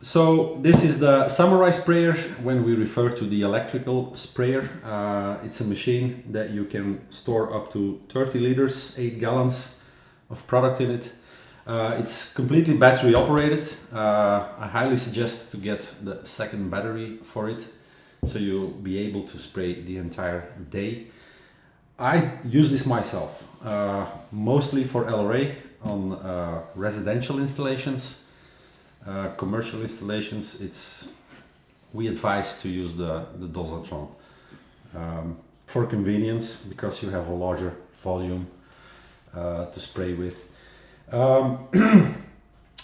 So this is the Samurai sprayer. When we refer to the electrical sprayer, it's a machine that you can store up to 30 liters, 8 gallons of product in it. It's completely battery operated. I highly suggest to get the second battery for it, so you'll be able to spray the entire day. I use this myself, mostly for LRA on residential installations. Commercial installations, we advise to use the dosatron for convenience, because you have a larger volume to spray with.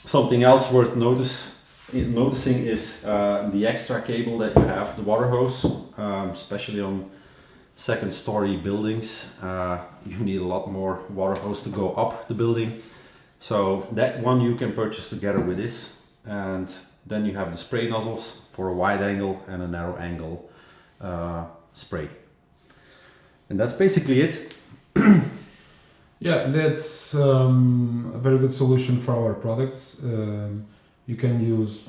Something else worth noticing is the extra cable that you have, the water hose, especially on second story buildings. You need a lot more water hose to go up the building. So that one you can purchase together with this. And then you have the spray nozzles for a wide angle and a narrow angle spray. And that's basically it. Yeah, that's a very good solution for our products. You can use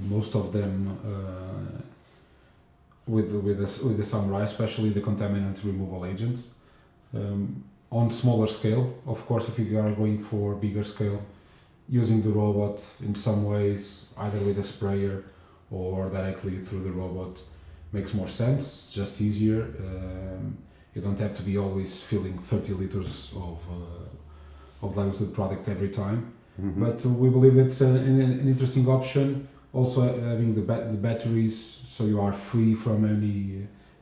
most of them with the Samurai, especially the contaminant removal agents. On smaller scale, of course, if you are going for bigger scale, using the robot in some ways, either with a sprayer or directly through the robot, makes more sense, just easier. You don't have to be always filling 30 liters of diluted product every time. Mm-hmm. But we believe it's an interesting option. Also having the batteries, so you are free from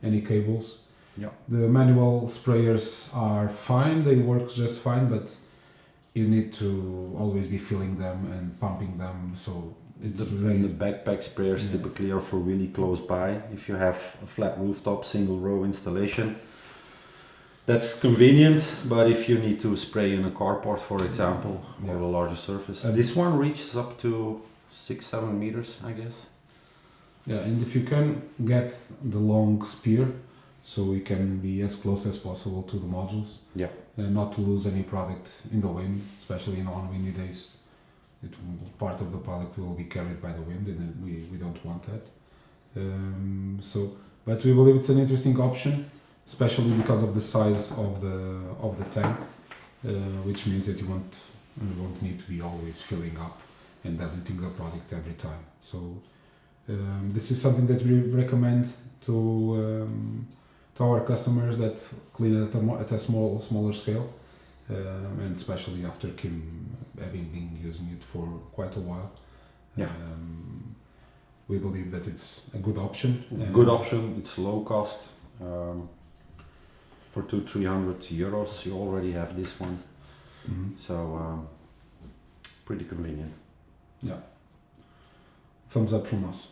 any cables. Yeah. The manual sprayers are fine, they work just fine, but you need to always be filling them and pumping them, so it's the backpack sprayers typically are for really close by. If you have a flat rooftop, single row installation, that's convenient, but if you need to spray in a carport, for example, or a larger surface, this one reaches up to 6-7 meters, I guess. Yeah, and if you can get the long spear, so we can be as close as possible to the modules. Yeah. And not to lose any product in the wind, especially on windy days. Part of the product will be carried by the wind, and we don't want that. But we believe it's an interesting option, especially because of the size of the tank, which means that you won't need to be always filling up and diluting the product every time. So this is something that we recommend to our customers that clean at a smaller scale, and especially after Kim having been using it for quite a while. Yeah. We believe that it's a good option. Good option. It's low cost. For 200-300 euros, you already have this one. Mm-hmm. So pretty convenient. Yeah. Thumbs up from us.